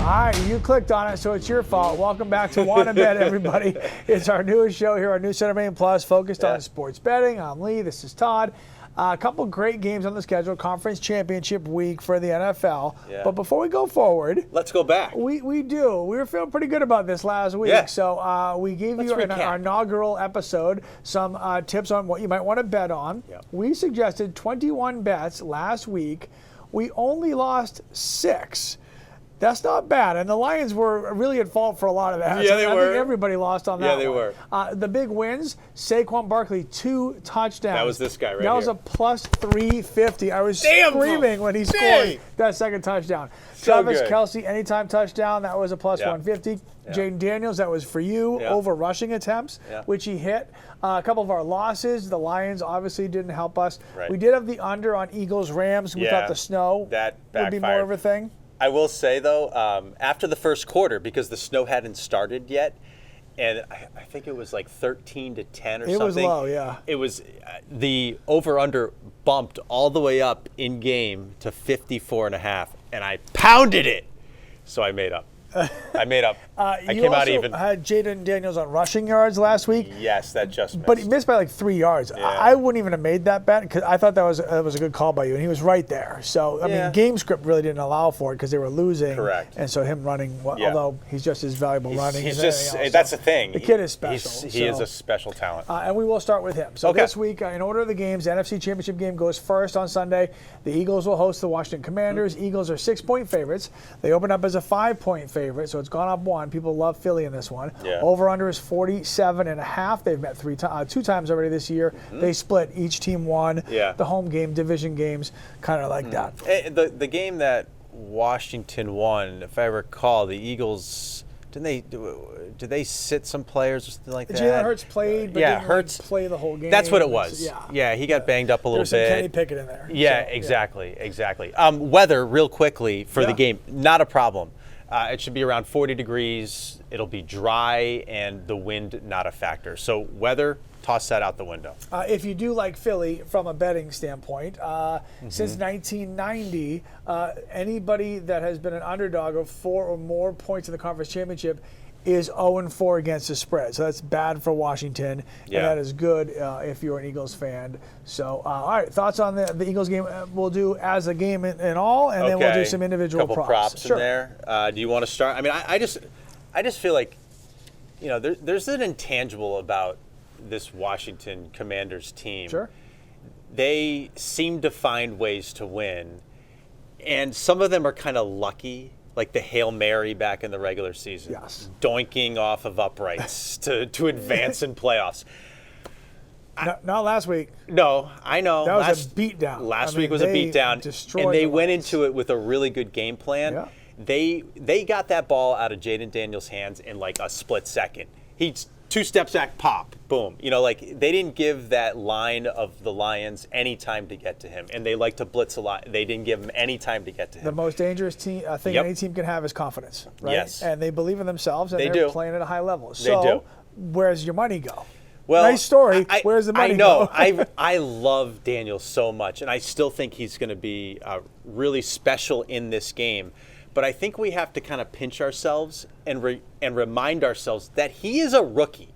All right, you clicked on it, so it's your fault. Welcome back to Wanna Bet, everybody. It's our newest show here on New Center Main Plus, focused on sports betting. I'm Lee. This is Todd. A couple great games on the schedule. Conference Championship week for the NFL. Yeah. But before we go forward, let's go back. We were feeling pretty good about this last week. Yeah. So we gave you our inaugural episode some tips on what you might want to bet on. Yeah. We suggested 21 bets last week. We only lost 6. That's not bad, and the Lions were really at fault for a lot of that. Yeah, they were. I think everybody lost on that. Yeah, they were. The big wins: Saquon Barkley 2 touchdowns. That was this guy right here. That was a plus 350. I was screaming when he scored that second touchdown. So Travis good. Kelce anytime touchdown. That was a plus 150. Yeah. Jaden Daniels, that was for you over rushing attempts, which he hit. A couple of our losses, the Lions obviously didn't help us. Right. We did have the under on Eagles Rams. We thought the snow would be more of a thing. I will say, though, after the first quarter, because the snow hadn't started yet, and I think it was like 13-10 or something. It was low, yeah. It was the over-under bumped all the way up in game to 54.5, and I pounded it. So I made up. I made up. I came out even. You also had Jaden Daniels on rushing yards last week. Yes, that just missed. But he missed by like 3 yards. Yeah. I wouldn't even have made that bet because I thought that was a good call by you, and he was right there. So, I mean, game script really didn't allow for it because they were losing. Correct. And so him running, although he's just as valuable running. He's just, that's the thing. The kid is special. He is a special talent. And we will start with him. So this week, in order of the games, the NFC Championship game goes first on Sunday. The Eagles will host the Washington Commanders. Eagles are 6-point favorites. They open up as a 5-point favorite, so it's gone up 1. People love Philly in this one. Yeah. Over-under is 47.5. They've met 2 times already this year. They split. Each team won. Yeah. The home game, division games, kind of like that. The game that Washington won, if I recall, the Eagles, did they sit some players or something like that? Jalen Hurts played, but didn't Hurts play the whole game. That's what it was. Yeah, he got banged up a little bit. There's some Kenny Pickett in there. Yeah, so, exactly. Weather, real quickly, for the game, not a problem. It should be around 40 degrees. It'll be dry, and the wind not a factor. So weather, toss that out the window. If you do like Philly from a betting standpoint, since 1990, anybody that has been an underdog of 4 or more points in the conference championship is 0-4 against the spread. So that's bad for Washington, and that is good if you're an Eagles fan. So, all right, thoughts on the Eagles game? We'll do as a game in all, and then we'll do some individual props in there. Do you want to start? I mean, I just feel like, there's an intangible about this Washington Commanders team. Sure. They seem to find ways to win, and some of them are kind of lucky. Like the Hail Mary back in the regular season. Yes. Doinking off of uprights to advance in playoffs. Not last week. No, I know. That was a beatdown. Last week was a beatdown. And they went into it with a really good game plan. Yeah. They got that ball out of Jaden Daniels' hands in like a split second. He's 2 steps back, pop, boom. They didn't give that line of the Lions any time to get to him, and they like to blitz a lot. They didn't give him any time to get to him. The most dangerous thing any team can have is confidence, right? Yes. And they believe in themselves, and they're playing at a high level. So, they do. Where's your money go? Well, nice story. Where's the money go? I love Daniel so much, and I still think he's going to be really special in this game. But I think we have to kind of pinch ourselves and remind ourselves that he is a rookie.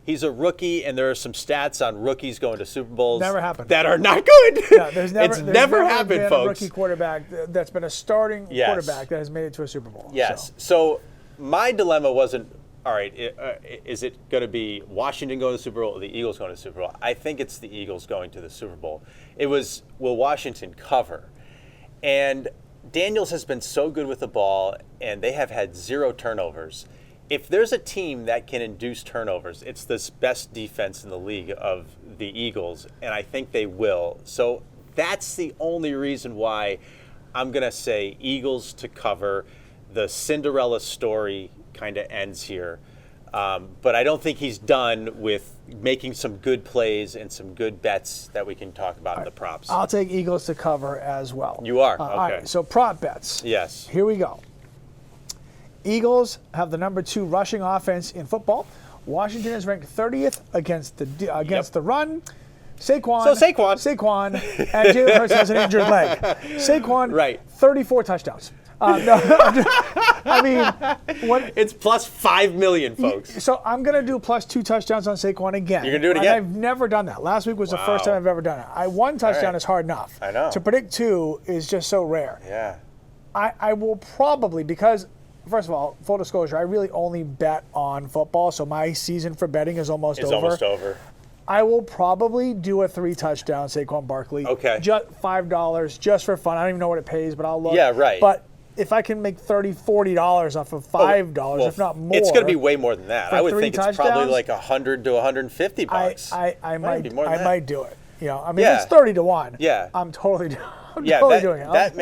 He's a rookie, and there are some stats on rookies going to Super Bowls never happened. That are not good. No, there's never happened, been folks. A rookie quarterback that's been a starting quarterback that has made it to a Super Bowl. Yes. So my dilemma wasn't, all right, is it going to be Washington going to the Super Bowl or the Eagles going to the Super Bowl? I think it's the Eagles going to the Super Bowl. It was, will Washington cover? And Daniels has been so good with the ball, and they have had 0 turnovers. If there's a team that can induce turnovers, it's this best defense in the league of the Eagles, and I think they will. So that's the only reason why I'm going to say Eagles to cover. The Cinderella story kind of ends here. But I don't think he's done with making some good plays and some good bets that we can talk about in the props. I'll take Eagles to cover as well. You are? Okay. All right, so prop bets. Yes. Here we go. Eagles have the number 2 rushing offense in football. Washington is ranked 30th against the run. Saquon, and Jalen Hurts has an injured leg. Saquon, 34 touchdowns. No, I mean, what? It's plus 5 million, folks. So I'm going to do plus 2 touchdowns on Saquon again. You're going to do it And again? I've never done that. Last week was the first Wow. time I've ever done it. One touchdown right. is hard enough. I know. To predict 2 is just so rare. Yeah. I will probably, because, first of all, full disclosure, I really only bet on football, so my season for betting is almost It's over. almost over. I will probably do a 3-touchdown Saquon Barkley. Okay. Just $5 just for fun. I don't even know what it pays, but I'll look. Yeah, right. But if I can make $30, $40 off of $5, Well, if not more. It's going to be way more than that. for I would 3 think it's probably touchdowns, like $100 to $150. I might be more than that. might do it. You know, I mean, Yeah. it's 30 to 1. Yeah. I'm totally Yeah, doing it. that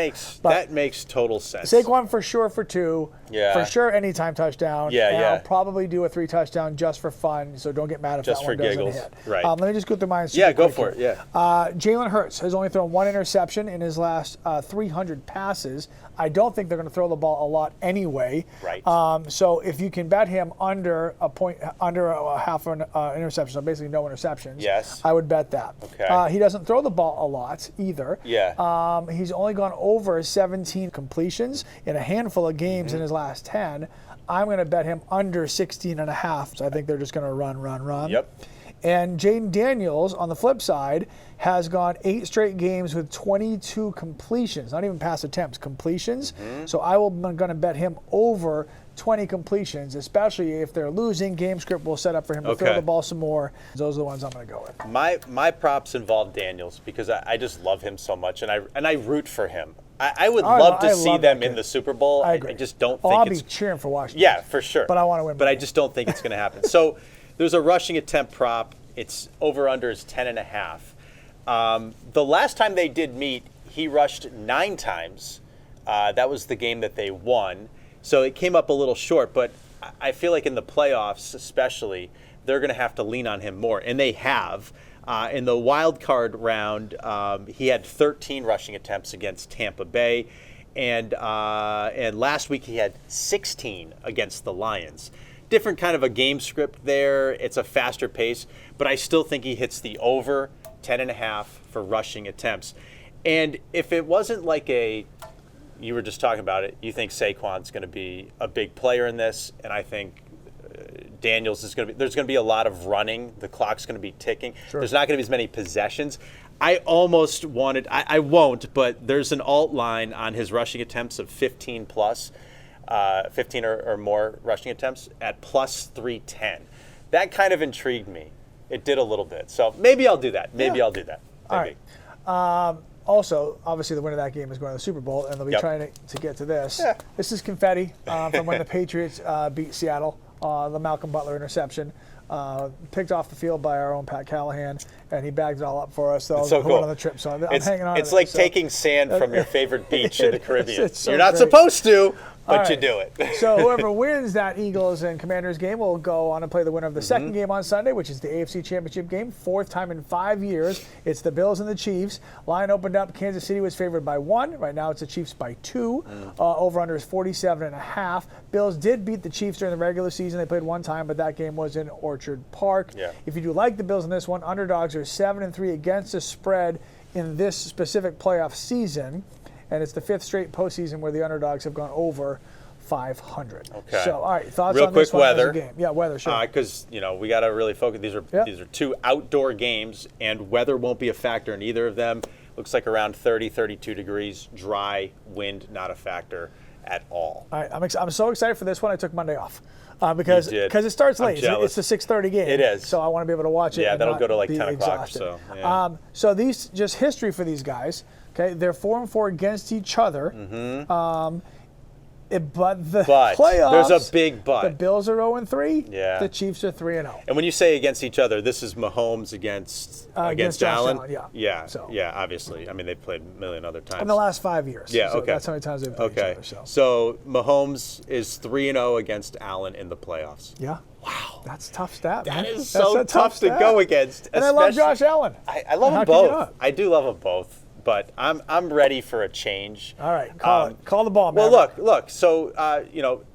makes total sense. Saquon for sure for 2. Yeah. For sure anytime touchdown. Yeah, and yeah. I'll probably do a 3-touchdown just for fun, so don't get mad if Just that for one doesn't giggles. hit. Right. Let me just go through mine. Yeah, super go quick for here. it. Yeah. Jalen Hurts has only thrown 1 interception in his last 300 passes. I don't think they're going to throw the ball a lot anyway. Right. So if you can bet him under a half an interception, so basically no interceptions. Yes. I would bet that. Okay. He doesn't throw the ball a lot either. Yeah. He's only gone over 17 completions in a handful of games in his last 10. I'm going to bet him under 16 and a half. So I think they're just going to run. Yep. And Jaden Daniels, on the flip side, has gone 8 straight games with 22 completions, not even pass attempts, completions. So I'm going to bet him over 20 completions, especially if they're losing. Game script will set up for him to throw Okay. the ball some more. Those are the ones I'm going to go with. My props involve Daniels because I just love him so much, and I root for him. I would I love to see love them that in kid. the Super Bowl. I agree. just don't I'll think be it's cheering for Washington. Yeah, for sure. But I want to win. But I just don't think it's going to happen. So there's a rushing attempt prop. It's over under is 10.5. The last time they did meet, he rushed 9 times. That was the game that they won. So it came up a little short, but I feel like in the playoffs especially, they're going to have to lean on him more, and they have. In the wild card round, he had 13 rushing attempts against Tampa Bay, and last week he had 16 against the Lions. Different kind of a game script there. It's a faster pace, but I still think he hits the over 10.5 for rushing attempts. And if it wasn't like you were just talking about it, you think Saquon's going to be a big player in this, and I think Daniels is going to be. There's going to be a lot of running. The clock's going to be ticking. Sure. There's not going to be as many possessions. I almost wanted. I won't, but there's an alt line on his rushing attempts of 15 plus, 15 or more rushing attempts at plus 310. That kind of intrigued me. It did a little bit. So maybe I'll do that. Maybe Yeah. I'll do that. Maybe. All right. Also, obviously, the winner of that game is going to the Super Bowl, and they'll be Yep. trying to get to this. Yeah. This is confetti from when the Patriots beat Seattle, the Malcolm Butler interception. Picked off the field by our own Pat Callahan, and he bagged it all up for us. So, It's so cool. on the trip, so I'm It's hanging on. It's to it, like so. taking sand from your favorite beach in the Caribbean. It's so You're not great. supposed to, but All you right. do it. So whoever wins that Eagles and Commanders game will go on to play the winner of the second game on Sunday, which is the AFC Championship game, 4th time in 5 years. It's the Bills and the Chiefs. Line opened up. Kansas City was favored by 1. Right now it's the Chiefs by 2. Over-under is 47.5. Bills did beat the Chiefs during the regular season. They played one time, but that game was in Orchard Park. Yeah. If you do like the Bills in this one, underdogs are 7-3 against the spread in this specific playoff season. And it's the 5th straight postseason where the underdogs have gone over 500. Okay. So, all right, thoughts Real on this quick one as weather. a game? Yeah, weather, sure. Because we got to really focus. These are 2 outdoor games, and weather won't be a factor in either of them. Looks like around 30, 32 degrees, dry, wind not a factor at all. All right, I'm so excited for this one. I took Monday off because You did. it starts I'm late. jealous. It's the 6:30 game. It is. So I want to be able to watch it. Yeah, and that'll not go to like be 10 o'clock or exhausted. so. Yeah. So these just history for these guys. Okay, they're 4-4 against each other. But the playoffs, there's a big but. The Bills are 0-3. Yeah. The Chiefs are 3-0. And when you say against each other, this is Mahomes against Josh Allen? Allen, yeah. Yeah, So. yeah, obviously. I mean, they've played a million other times. In the last 5 years. Yeah, So okay. That's how many times they've played Okay, each other. so Mahomes is 3-0 against Allen in the playoffs. Yeah. Wow. That's a tough stat, man. That is That's so a tough to stat. go against. And I love especially- Josh Allen. I love How them can you both. not? I do love them both, but I'm ready for a change. All right, call it. Call the ball, man. Well, look. So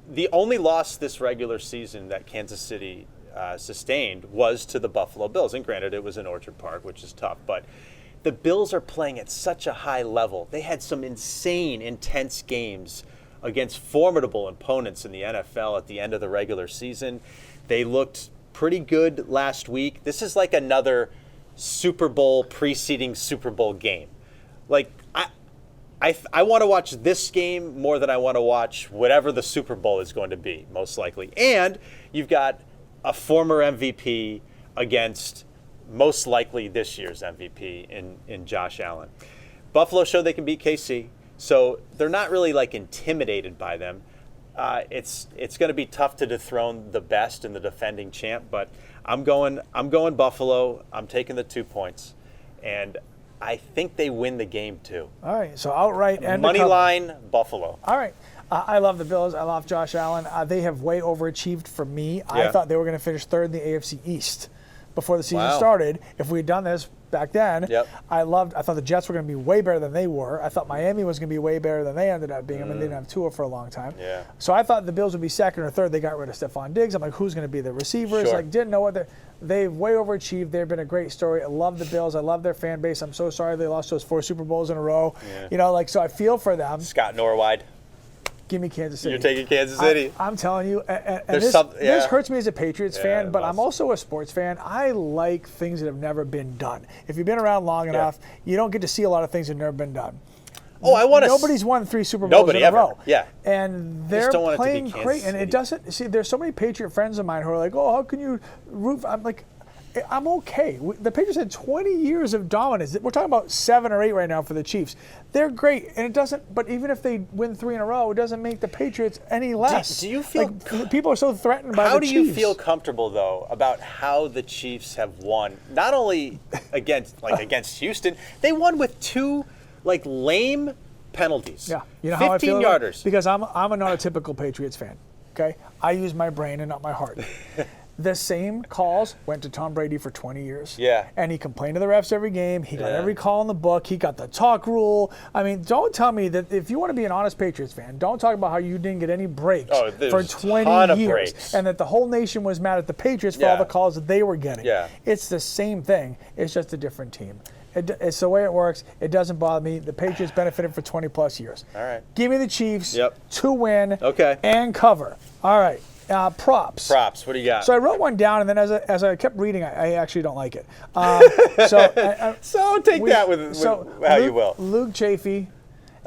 the only loss this regular season that Kansas City sustained was to the Buffalo Bills, and granted, it was in Orchard Park, which is tough, but the Bills are playing at such a high level. They had some insane, intense games against formidable opponents in the NFL at the end of the regular season. They looked pretty good last week. This is like another Super Bowl preceding Super Bowl game. Like, I want to watch this game more than I want to watch whatever the Super Bowl is going to be, most likely. And you've got a former MVP against most likely this year's MVP in Josh Allen. Buffalo showed they can beat KC, so they're not really like intimidated by them. It's going to be tough to dethrone the best and the defending champ, but I'm going Buffalo. I'm taking the 2 points, and I think they win the game too. All right, so outright and money line Buffalo. All right. I love the Bills. I love Josh Allen. They have way overachieved for me. Yeah. I thought they were going to finish third in the AFC East before the season Wow. started. If we had done this back then, Yep. I thought the Jets were going to be way better than they were. I thought Miami was going to be way better than they ended up being. I mean, they didn't have Tua for a long time. Yeah. So I thought the Bills would be second or third. They got rid of Stephon Diggs. I'm like, who's going to be the receivers? Sure. Like, didn't know what they've way overachieved. They've been a great story. I love the Bills. I love their fan base. I'm so sorry they lost those 4 Super Bowls in a row. Yeah. So I feel for them. Scott Norwide. Give me Kansas City. You're taking Kansas City. I'm telling you, and There's this hurts me as a Patriots fan, it but must. I'm also a sports fan. I like things that have never been done. If you've been around long enough, you don't get to see a lot of things that have never been done. Oh, I want to. Nobody's won 3 Super Bowls Nobody in a ever. row. Yeah. And they're don't want it to be playing Kansas great. And City. it doesn't, see, there's so many Patriot friends of mine who are like, oh, how can you root? I'm like, I'm okay. The Patriots had 20 years of dominance. We're talking about 7 or 8 right now for the Chiefs. They're great, and it doesn't. But even if they win 3 in a row, it doesn't make the Patriots any less. Do you feel? Like, people are so threatened by How the do Chiefs? you feel comfortable though about how the Chiefs have won? Not only against Houston, they won with 2 like lame penalties. Yeah, you know how I feel 15-yarders. Because I'm not a typical Patriots fan. Okay, I use my brain and not my heart. The same calls went to Tom Brady for 20 years. Yeah. And he complained to the refs every game. He got Yeah. every call in the book. He got the talk rule. I mean, don't tell me that if you want to be an honest Patriots fan, don't talk about how you didn't get any breaks There's for a 20 ton of years. breaks. And that the whole nation was mad at the Patriots for Yeah. all the calls that they were getting. Yeah. It's the same thing. It's just a different team. It's the way it works. It doesn't bother me. The Patriots benefited for 20 plus years. All right. Give me the Chiefs Yep. to win Okay. and cover. All right. Props. Props. What do you got? So I wrote one down, and then as I kept reading, I actually don't like it. So take that with how you will. Luke Chafee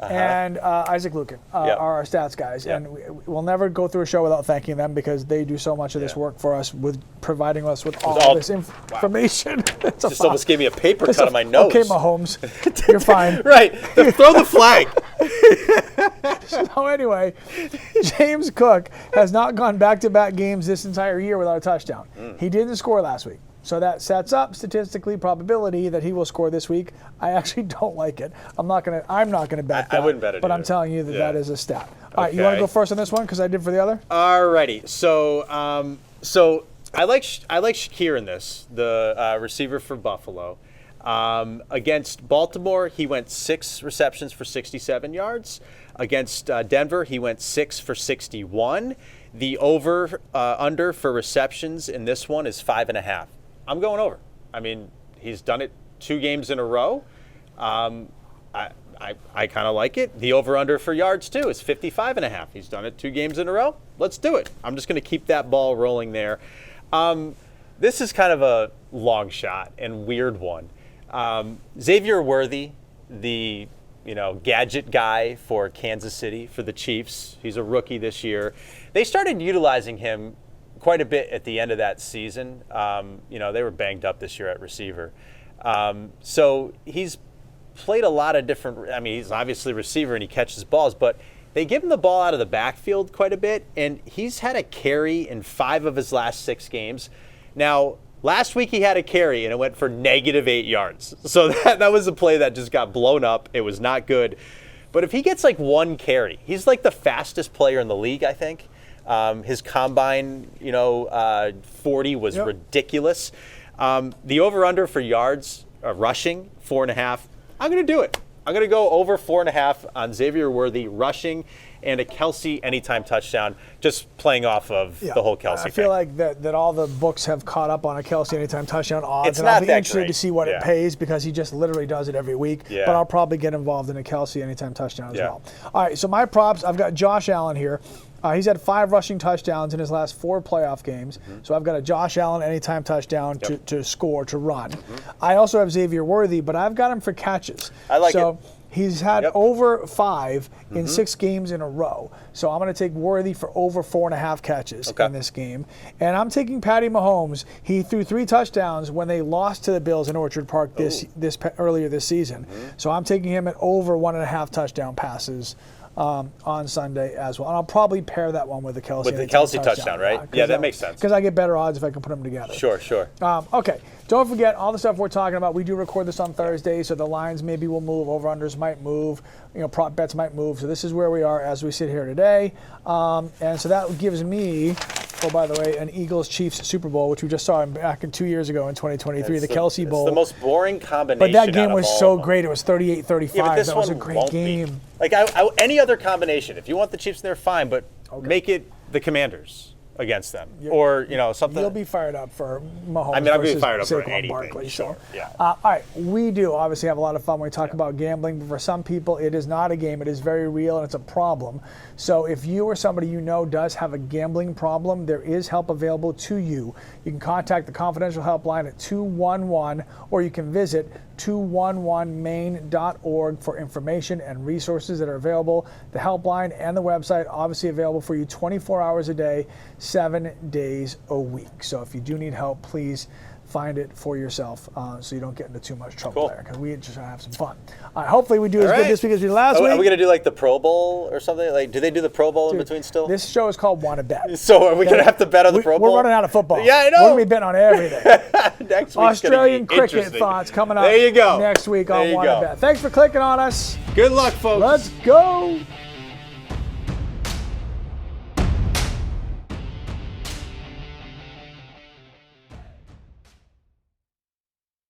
and Isaac Lucan Yep. are our stats guys, Yep. and we'll never go through a show without thanking them because they do so much of this Yeah. work for us with providing us with all this information. It's a Just almost gave me a paper it's cut a- on my nose. Okay, Mahomes, you're fine. Right. Throw the flag. So anyway, James Cook has not gone back-to-back games this entire year without a touchdown. He didn't score last week. So that sets up statistically probability that he will score this week. I actually don't like it. I'm not gonna bet that. I wouldn't bet it But I'm either. telling you that Yeah. that is a stat. All right, you want to Okay. go first on this one because I did for the other? Alrighty. So I like Shakir in this, the receiver for Buffalo. Against Baltimore, he went 6 receptions for 67 yards. Against Denver, he went 6 for 61. The under for receptions in this one is 5.5. I'm going over. I mean, he's done it 2 games in a row. I kind of like it. The over-under for yards, too, is 55.5. He's done it 2 games in a row. Let's do it. I'm just going to keep that ball rolling there. This is kind of a long shot and weird one. Xavier Worthy, the gadget guy for Kansas City, for the Chiefs. He's a rookie this year. They started utilizing him quite a bit at the end of that season. They were banged up this year at receiver. So he's played a lot of different, he's obviously a receiver and he catches balls, but they give him the ball out of the backfield quite a bit, and he's had a carry in 5 of his last 6 games. Now, last week he had a carry and it went for -8 yards. So that was a play that just got blown up. It was not good. But if he gets like 1 carry, he's like the fastest player in the league, I think. His combine, 40 was ridiculous. The over-under for yards rushing, 4.5. I'm going to do it. I'm going to go over 4.5 on Xavier Worthy rushing. and a Kelsey anytime touchdown, just playing off of the whole Kelsey I feel thing. like that all the books have caught up on a Kelsey anytime touchdown odds. It's and not I'll be that interested great. to see what it Yeah. pays because he just literally does it every week. Yeah. But I'll probably get involved in a Kelsey anytime touchdown as Yeah. well. All right, so my props, I've got Josh Allen here. He's had 5 rushing touchdowns in his last 4 playoff games. So I've got a Josh Allen anytime touchdown to score, to run. I also have Xavier Worthy, but I've got him for catches. I like so it. He's had over 5 in 6 games in a row. So I'm going to take Worthy for over 4.5 catches in this game. And I'm taking Patty Mahomes. He threw 3 touchdowns when they lost to the Bills in Orchard Park earlier this season. So I'm taking him at over 1.5 touchdown passes on Sunday as well. And I'll probably pair that one with the Kelsey. With the Kelsey touchdown, right? Yeah, that makes sense. Because I get better odds if I can put them together. Sure. Okay, don't forget all the stuff we're talking about. We do record this on Thursday, so the lines maybe will move, over-unders might move, prop bets might move. So this is where we are as we sit here today. And so that gives me, oh, by the way, an Eagles-Chiefs Super Bowl, which we just saw back in 2 years ago in 2023, the Kelsey Bowl. It's the most boring combination. But that game out of was all so of them. great. It was 38-35. Yeah, but this that one was a great won't game. Be. Like any other combination, if you want the Chiefs in there, fine, but make it the Commanders against them, or something. You'll be fired up for Mahomes. I mean, I'm going to be versus fired up for Saquon anything. Barkley, Sure. so. Yeah. All right, we do obviously have a lot of fun when we talk about gambling, but for some people, it is not a game. It is very real, and it's a problem. So if you or somebody you know does have a gambling problem, there is help available to you. You can contact the confidential helpline at 211, or you can visit 211main.org for information and resources that are available. The helpline and the website obviously available for you 24 hours a day, 7 days a week. So if you do need help, please find it for yourself so you don't get into too much trouble there, because we just have some fun. Hopefully we do as good this week as we did last week. Are we going to do like the Pro Bowl or something? Like, do they do the Pro Bowl in between still? This show is called Wanna-Bet. So are we going to have to bet on the Pro Bowl? We're running out of football. Yeah, I know. We're going to be betting on everything. Next week's Australian gonna be cricket interesting. thoughts coming up There you go. next week on Wanna-Bet. Thanks for clicking on us. Good luck, folks. Let's go.